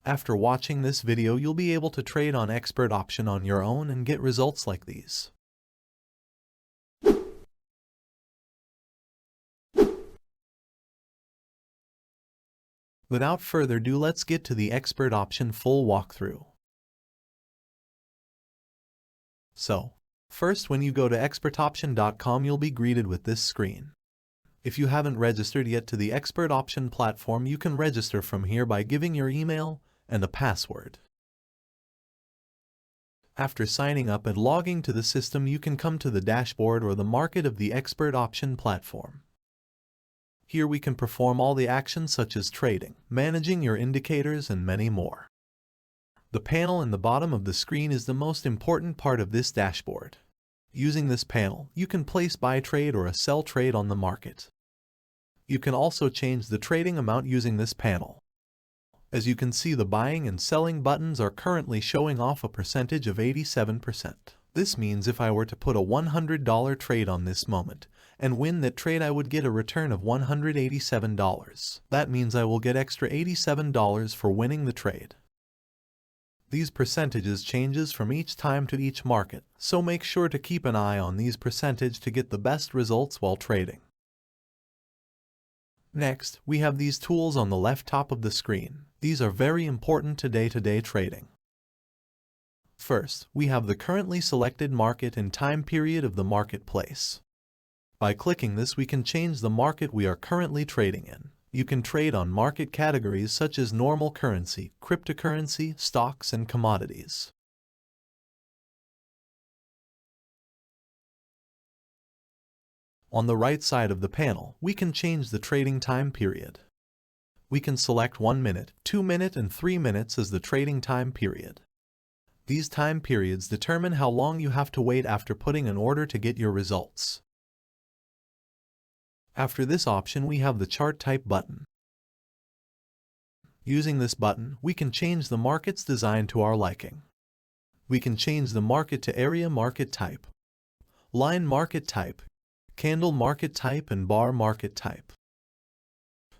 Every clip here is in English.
After watching this video, you'll be able to trade on expert option on your own and get results like these. Without further ado, let's get to the expert option full walkthrough. So, first, when you go to expertoption.com, you'll be greeted with this screen. If you haven't registered yet to the expert option platform, you can register from here by giving your email and a password. After signing up and logging to the system, you can come to the dashboard or the market of the expert option platform. Here we can perform all the actions such as trading, managing your indicators, and many more. The panel in the bottom of the screen is the most important part of this dashboard. Using this panel, you can place buy trade or a sell trade on the market. You can also change the trading amount using this panel. As you can see, the buying and selling buttons are currently showing off a percentage of 87%. This means if I were to put a $100 trade on this moment and win that trade, I would get a return of $187. That means I will get extra $87 for winning the trade. These percentages changes from each time to each market, so make sure to keep an eye on these percentages to get the best results while trading. Next, we have these tools on the left top of the screen. These are very important to day-to-day trading. First, we have the currently selected market and time period of the marketplace. By clicking this, we can change the market we are currently trading in. You can trade on market categories such as normal currency, cryptocurrency, stocks, and commodities. On the right side of the panel, we can change the trading time period. We can select 1 minute, 2 minutes, and 3 minutes as the trading time period. These time periods determine how long you have to wait after putting an order to get your results. After this option, we have the chart type button. Using this button, we can change the market's design to our liking. We can change the market to area market type, line market type, candle market type, and bar market type.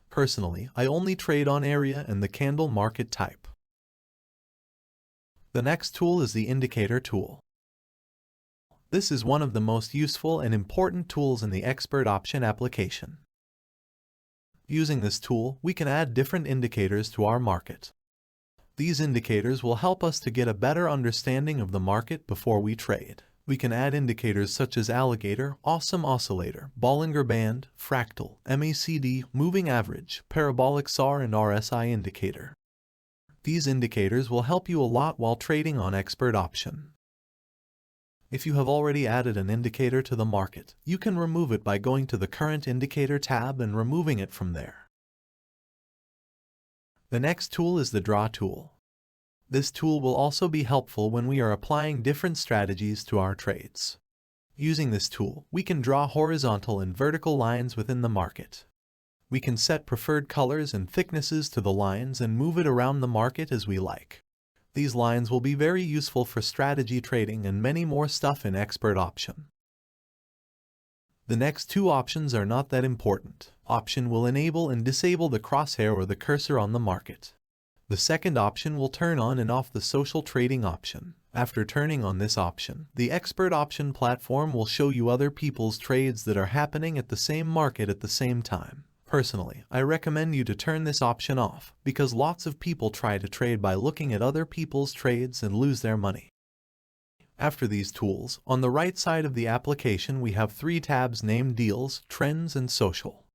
Personally, I only trade on area and the candle market type. The next tool is the indicator tool. This is one of the most useful and important tools in the expert option application. Using this tool, we can add different indicators to our market. These indicators will help us to get a better understanding of the market before we trade. We can add indicators such as alligator, awesome oscillator, Bollinger Band, fractal, MACD, moving average, parabolic SAR, and RSI indicator. These indicators will help you a lot while trading on expert option. If you have already added an indicator to the market, you can remove it by going to the Current Indicator tab and removing it from there. The next tool is the Draw tool. This tool will also be helpful when we are applying different strategies to our trades. Using this tool, we can draw horizontal and vertical lines within the market. We can set preferred colors and thicknesses to the lines and move it around the market as we like. These lines will be very useful for strategy trading and many more stuff in expert option. The next two options are not that important. Option will enable and disable the crosshair or the cursor on the market. The second option will turn on and off the social trading option. After turning on this option, the expert option platform will show you other people's trades that are happening at the same market at the same time. Personally, I recommend you to turn this option off because lots of people try to trade by looking at other people's trades and lose their money. After these tools, on the right side of the application we have 3 tabs named Deals, Trends, and Social.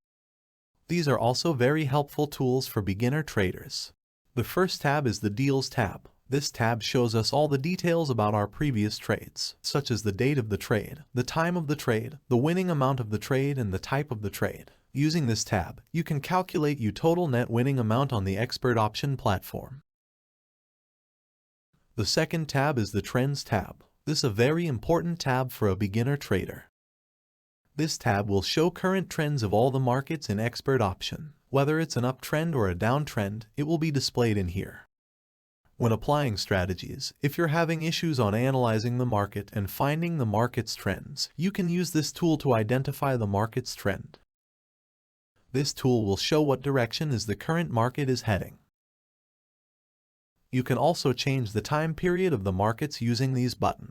These are also very helpful tools for beginner traders. The first tab is the Deals tab. This tab shows us all the details about our previous trades, such as the date of the trade, the time of the trade, the winning amount of the trade, and the type of the trade. Using this tab, you can calculate your total net winning amount on the expert option platform. The second tab is the Trends tab. This is a very important tab for a beginner trader. This tab will show current trends of all the markets in expert option. Whether it's an uptrend or a downtrend, it will be displayed in here. When applying strategies, if you're having issues on analyzing the market and finding the market's trends, you can use this tool to identify the market's trend. This tool will show what direction the current market is heading. You can also change the time period of the markets using these buttons.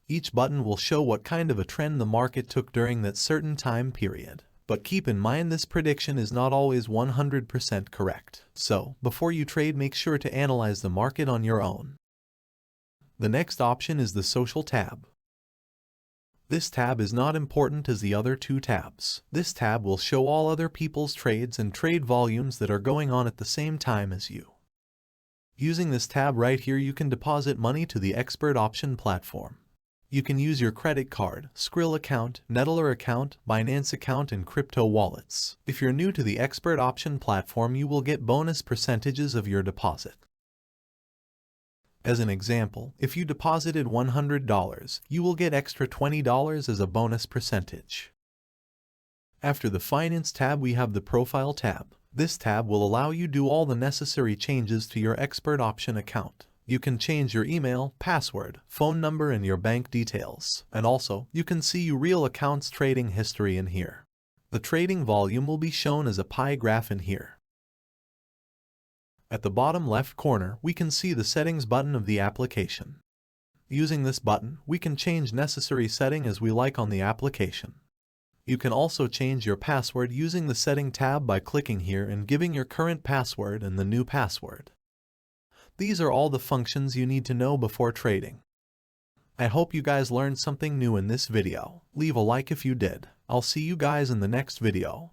Each button will show what kind of a trend the market took during that certain time period. But keep in mind this prediction is not always 100% correct. So, before you trade, make sure to analyze the market on your own. The next option is the Social tab. This tab is not important as the other two tabs. This tab will show all other people's trades and trade volumes that are going on at the same time as you. Using this tab right here, you can deposit money to the Expert Option platform. You can use your credit card, Skrill account, Nettler account, Binance account, and crypto wallets. If you're new to the Expert Option platform, you will get bonus percentages of your deposit. As an example, if you deposited $100, you will get extra $20 as a bonus percentage. After the Finance tab, we have the Profile tab. This tab will allow you to do all the necessary changes to your Expert Option account. You can change your email, password, phone number, and your bank details. And also, you can see your real account's trading history in here. The trading volume will be shown as a pie graph in here. At the bottom left corner, we can see the Settings button of the application. Using this button, we can change necessary setting as we like on the application. You can also change your password using the Setting tab by clicking here and giving your current password and the new password. These are all the functions you need to know before trading. I hope you guys learned something new in this video. Leave a like if you did. I'll see you guys in the next video.